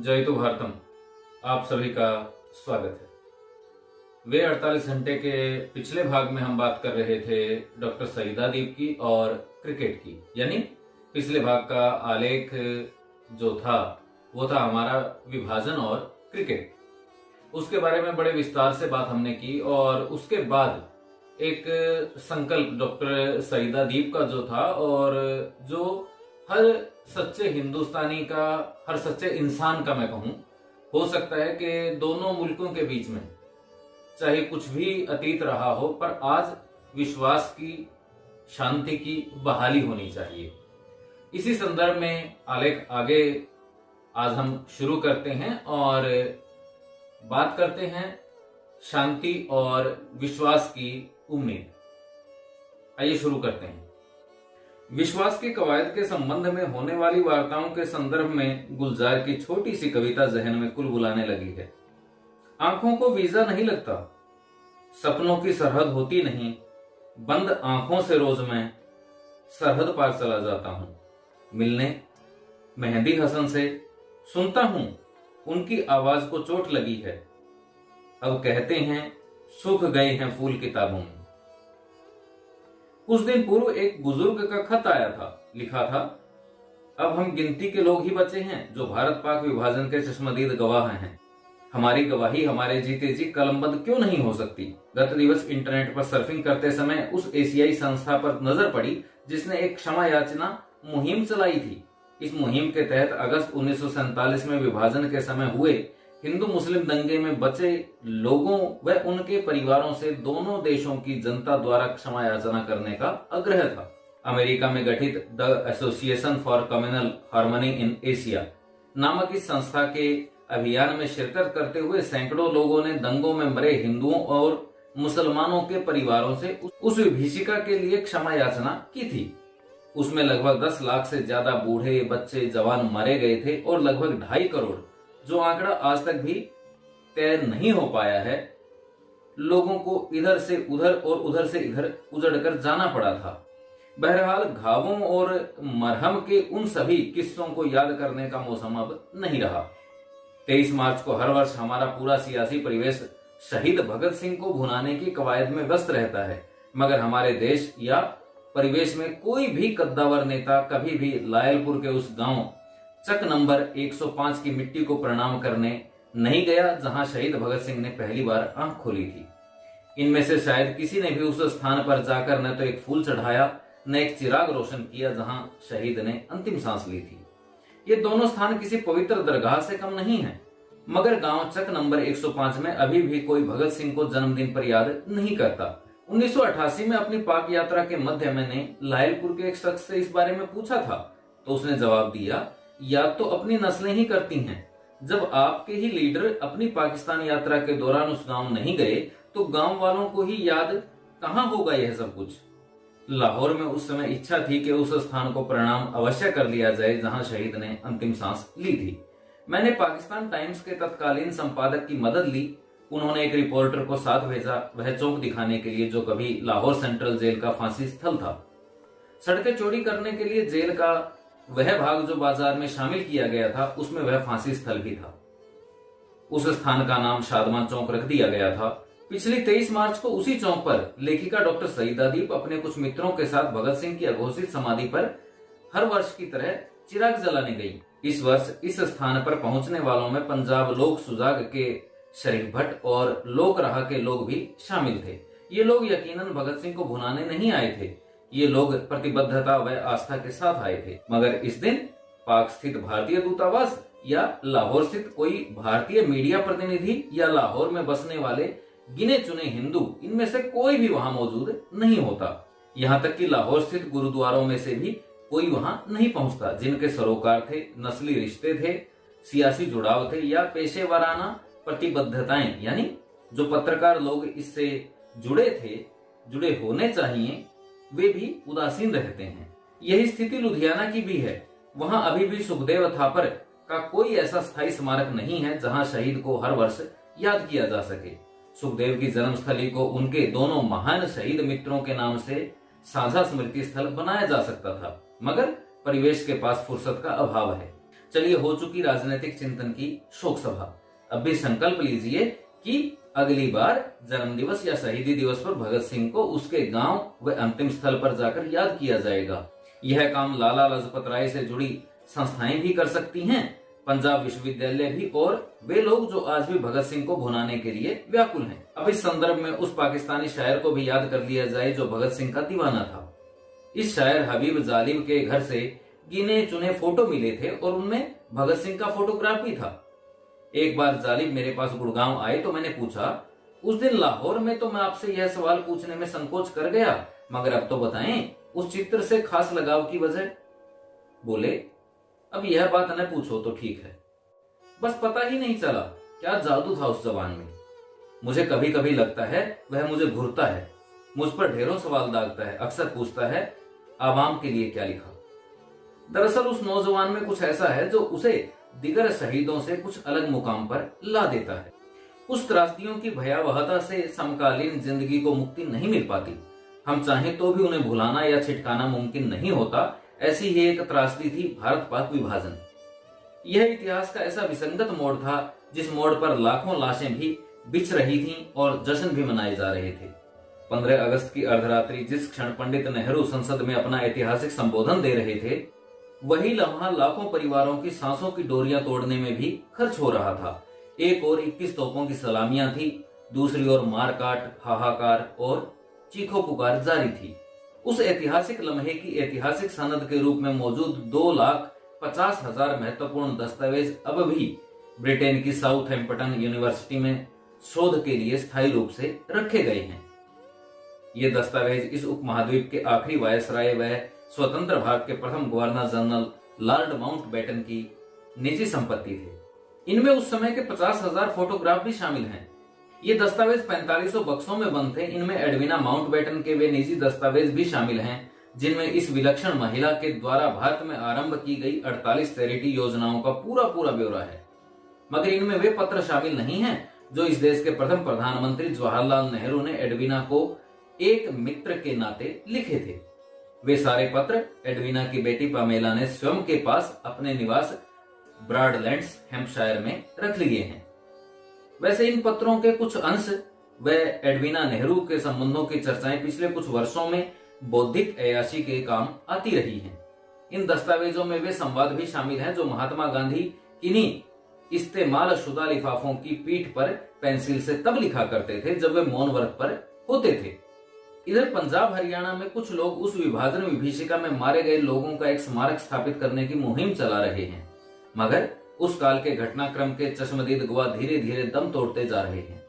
जय तो भारतम। आप सभी का स्वागत है। वे 48 घंटे के पिछले भाग में हम बात कर रहे थे डॉक्टर सईदा दीप की और क्रिकेट की, यानी पिछले भाग का आलेख जो था वो था हमारा विभाजन और क्रिकेट। उसके बारे में बड़े विस्तार से बात हमने की और उसके बाद एक संकल्प डॉक्टर सईदा दीप का जो था और जो हर सच्चे हिंदुस्तानी का, हर सच्चे इंसान का मैं कहूं, हो सकता है कि दोनों मुल्कों के बीच में चाहे कुछ भी अतीत रहा हो पर आज विश्वास की, शांति की बहाली होनी चाहिए। इसी संदर्भ में आलेख आगे आज हम शुरू करते हैं और बात करते हैं शांति और विश्वास की उम्मीद। आइए शुरू करते हैं। विश्वास के कवायद के संबंध में होने वाली वार्ताओं के संदर्भ में गुलजार की छोटी सी कविता जहन में कुल बुलाने लगी है। आंखों को वीजा नहीं लगता, सपनों की सरहद होती नहीं, बंद आंखों से रोज मैं सरहद पार चला जाता हूं। मिलने मेहंदी हसन से सुनता हूं उनकी आवाज को चोट लगी है, अब कहते हैं सूख गए हैं फूल किताबों में। कुछ दिन पूर्व एक बुजुर्ग का खत आया था, लिखा था, अब हम गिनती के लोग ही बचे हैं जो भारत पाक विभाजन के चश्मदीद गवाह हैं। हमारी गवाही हमारे जीते जी कलमबंद क्यों नहीं हो सकती। गत दिवस इंटरनेट पर सर्फिंग करते समय उस एशियाई संस्था पर नजर पड़ी जिसने एक क्षमा याचना मुहिम चलाई थी। इस मुहिम के तहत अगस्त 1947 में विभाजन के समय हुए हिंदू मुस्लिम दंगे में बचे लोगों व उनके परिवारों से दोनों देशों की जनता द्वारा क्षमा याचना करने का आग्रह था। अमेरिका में गठित the association for communal harmony in Asia नामक इस संस्था के अभियान में शिरकत करते हुए सैकड़ों लोगों ने दंगों में मरे हिंदुओं और मुसलमानों के परिवारों से उस विभीषिका के लिए क्षमा याचना की थी। उसमें लगभग 10 लाख से ज्यादा बूढ़े, बच्चे, जवान मारे गए थे और लगभग 2.5 करोड़, जो आंकड़ा आज तक भी तय नहीं हो पाया है, लोगों को इधर से उधर और उधर से इधर उजड़कर जाना पड़ा था। बहरहाल घावों और मरहम के उन सभी किस्सों को याद करने का मौसम अब नहीं रहा। 23 मार्च को हर वर्ष हमारा पूरा सियासी परिवेश शहीद भगत सिंह को भुनाने की कवायद में व्यस्त रहता है, मगर हमारे देश या परिवेश में कोई भी कद्दावर नेता कभी भी लायलपुर के उस गांव चक नंबर 105 की मिट्टी को प्रणाम करने नहीं गया जहां शहीद भगत सिंह ने पहली बार आंख खोली थी। इनमें से शायद किसी ने भी उस स्थान पर जाकर न तो एक फूल चढ़ाया, न एक चिराग रोशन किया जहां शहीद ने अंतिम सांस ली थी। ये दोनों स्थान किसी पवित्र दरगाह से कम नहीं है, मगर गांव चक नंबर 105 में अभी भी कोई भगत सिंह को जन्मदिन पर याद नहीं करता। 1988 में अपनी पाक यात्रा के मध्य मैंने लायलपुर के एक शख्स से इस बारे में पूछा था, तो उसने जवाब दिया, याद तो अपनी नस्लें ही करती हैं। जब आपके ही लीडर अपनी पाकिस्तान यात्रा के दौरान उस गांव नहीं गए तो गांव वालों को ही याद कहां होगा यह सब कुछ। लाहौर में उस समय इच्छा थी कि उस स्थान को प्रणाम अवश्य कर लिया जाए जहां शहीद ने अंतिम सांस ली थी। मैंने पाकिस्तान टाइम्स के तत्कालीन संपादक की मदद ली। उन्होंने एक रिपोर्टर को साथ भेजा, वह चौक दिखाने के लिए जो कभी लाहौर सेंट्रल जेल का फांसी स्थल था। सड़कें चौड़ी करने के लिए जेल का वह भाग जो बाजार में शामिल किया गया था, उसमें वह फांसी स्थल भी था। उस स्थान का नाम शादमा चौक रख दिया गया था। पिछली 23 मार्च को उसी चौक पर लेखिका डॉक्टर सईदा दीप अपने कुछ मित्रों के साथ भगत सिंह की अघोषित समाधि पर हर वर्ष की तरह चिराग जलाने गई। इस वर्ष इस स्थान पर पहुंचने वालों में पंजाब लोक सुजाग के शरीफ भट्ट और लोक राह के लोग भी शामिल थे। ये लोग यकीनन भगत सिंह को भुनाने नहीं आए थे, ये लोग प्रतिबद्धता व आस्था के साथ आए थे। मगर इस दिन पाक स्थित भारतीय दूतावास या लाहौर स्थित कोई भारतीय मीडिया प्रतिनिधि या लाहौर में बसने वाले गिने चुने हिंदू, इनमें से कोई भी वहां मौजूद नहीं होता। यहाँ तक कि लाहौर स्थित गुरुद्वारों में से भी कोई वहां नहीं पहुंचता। जिनके सरोकार थे, नस्ली रिश्ते थे, सियासी जुड़ाव थे या पेशेवराना प्रतिबद्धताएं, यानी जो पत्रकार लोग इससे जुड़े होने चाहिए, वे भी उदासीन रहते हैं। यही स्थिति लुधियाना की भी है। वहां अभी भी सुखदेव थापर का कोई ऐसा स्थायी स्मारक नहीं है जहां शहीद को हर वर्ष याद किया जा सके। सुखदेव की जन्मस्थली को उनके दोनों महान शहीद मित्रों के नाम से साझा स्मृति स्थल बनाया जा सकता था, मगर परिवेश के पास फुर्सत का अभाव है। चलिए, हो चुकी राजनीतिक चिंतन की शोक सभा। अब भी संकल्प लीजिए कि अगली बार जन्मदिवस या शहीदी दिवस पर भगत सिंह को उसके गांव व अंतिम स्थल पर जाकर याद किया जाएगा। यह काम लाला लाजपत राय से जुड़ी संस्थाएं भी कर सकती हैं, पंजाब विश्वविद्यालय भी, और वे लोग जो आज भी भगत सिंह को भुनाने के लिए व्याकुल हैं। अब इस संदर्भ में उस पाकिस्तानी शायर को भी याद कर लिया जाए जो भगत सिंह का दीवाना था। इस शायर हबीब जालिब के घर से गिने चुने फोटो मिले थे और उनमें भगत सिंह का फोटोग्राफ भी था। एक बार जालिब मेरे पास गुड़गांव आए तो मैंने पूछा, उस दिन लाहौर में तो मैं आपसे यह सवाल पूछने में संकोच कर गया, मगर अब तो बताएं उस चित्र से खास लगाव की वजह। बोले, अब यह बात न पूछो तो ठीक है, बस पता ही नहीं चला क्या जादू था उस जवान में। मुझे कभी कभी लगता है वह मुझे घूरता है, मुझ पर ढेरों सवाल दागता है, अक्सर पूछता है आवाम के लिए क्या लिखा। दरअसल उस नौजवान में कुछ ऐसा है जो उसे दिगर शहीदों से कुछ अलग मुकाम पर ला देता है। उस त्रासदियों की भयावहता से समकालीन जिंदगी को मुक्ति नहीं मिल पाती। हम चाहें तो भी उन्हें भुलाना या छिटकाना मुमकिन नहीं होता। ऐसी ही एक त्रासदी थी भारत पाक विभाजन। यह इतिहास का ऐसा विसंगत मोड़ था जिस मोड़ पर लाखों लाशें भी बिछ रही थीं और जश्न भी मनाए जा रहे थे। 15 अगस्त की अर्धरात्रि जिस क्षण पंडित नेहरू संसद में अपना ऐतिहासिक संबोधन दे रहे थे, वही लम्हा लाखों परिवारों की सांसों की डोरियां तोड़ने में भी खर्च हो रहा था। एक और 21 तोपों की सलामियां थी, दूसरी ओर मारकाट, हाहाकार और चीखों पुकार जारी थी। उस ऐतिहासिक लम्हे की ऐतिहासिक सनद के रूप में मौजूद 2,50,000 महत्वपूर्ण दस्तावेज अब भी ब्रिटेन की साउथहैम्पटन यूनिवर्सिटी में शोध के लिए स्थायी रूप से रखे गए हैं। ये दस्तावेज इस उपमहाद्वीप के आखिरी वायसराय व स्वतंत्र भारत के प्रथम गवर्नर जनरल लॉर्ड माउंटबेटन की निजी संपत्ति थे। इनमें उस समय के 50,000 फोटोग्राफ भी शामिल हैं। ये दस्तावेज 4500 बक्सों में बंद थे। इनमें एडविना माउंटबेटन के वे निजी दस्तावेज भी शामिल हैं जिनमें इस विलक्षण महिला के द्वारा भारत में आरंभ की गई 48 चैरिटी योजनाओं का पूरा ब्यौरा है। मगर इनमें वे पत्र शामिल नहीं हैं जो इस देश के प्रथम प्रधानमंत्री जवाहरलाल नेहरू ने एडविना को एक मित्र के नाते लिखे थे। वे सारे पत्र एडविना की बेटी पामेला ने स्वयं के पास अपने निवास ब्रॉडलैंड्स हैम्पशायर में रख लिए हैं। वैसे इन पत्रों के कुछ अंश व एडविना नेहरू के संबंधों की चर्चाएं पिछले कुछ वर्षों में बौद्धिक अय्याशी के काम आती रही हैं। इन दस्तावेजों में वे संवाद भी शामिल हैं जो महात्मा गांधी इन्हीं इस्तेमाल शुदा लिफाफों की पीठ पर पेंसिल से तब लिखा करते थे जब वे मौन व्रत पर होते थे। इधर पंजाब हरियाणा में कुछ लोग उस विभाजन विभीषिका में मारे गए लोगों का एक स्मारक स्थापित करने की मुहिम चला रहे हैं, मगर उस काल के घटनाक्रम के चश्मदीद गवाह धीरे धीरे दम तोड़ते जा रहे हैं।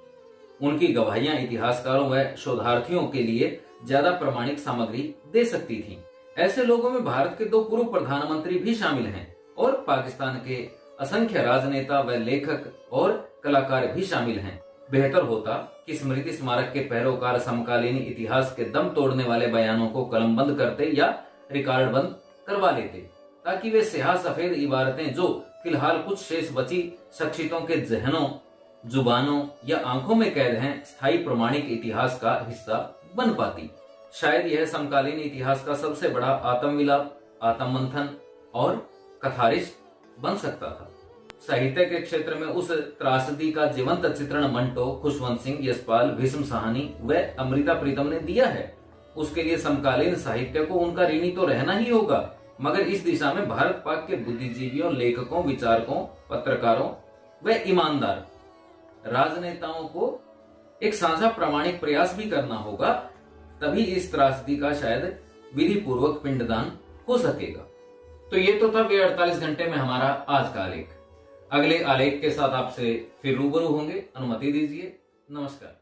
उनकी गवाहियां इतिहासकारों व शोधार्थियों के लिए ज्यादा प्रमाणिक सामग्री दे सकती थीं। ऐसे लोगों में भारत के 2 पूर्व प्रधानमंत्री भी शामिल हैं और पाकिस्तान के असंख्य राजनेता व लेखक और कलाकार भी शामिल हैं। बेहतर होता कि स्मृति स्मारक के पैरोकार समकालीन इतिहास के दम तोड़ने वाले बयानों को कलमबंद करते या रिकॉर्ड बंद करवा लेते, ताकि वे स्याह सफेद इबारतें जो फिलहाल कुछ शेष बची शख्सियतों के जहनों, जुबानों या आंखों में कैद हैं, स्थायी प्रमाणिक इतिहास का हिस्सा बन पाती। शायद यह समकालीन इतिहास का सबसे बड़ा आत्मविलाप, आत्ममंथन और कथारिस बन सकता था। साहित्य के क्षेत्र में उस त्रासदी का जीवंत चित्रण मंटो, खुशवंत सिंह, यशपाल, भीष्म साहनी व अमृता प्रीतम ने दिया है। उसके लिए समकालीन साहित्य को उनका ऋणी तो रहना ही होगा, मगर इस दिशा में भारत पाक के बुद्धिजीवियों, लेखकों, विचारकों, पत्रकारों व ईमानदार राजनेताओं को एक साझा प्रामाणिक प्रयास भी करना होगा। तभी इस त्रासदी का शायद विधि पूर्वक पिंडदान हो सकेगा। तो ये तो था वे 48 घंटे में हमारा आज का आलेख। अगले आलेख के साथ आपसे फिर रूबरू होंगे। अनुमति दीजिए। नमस्कार।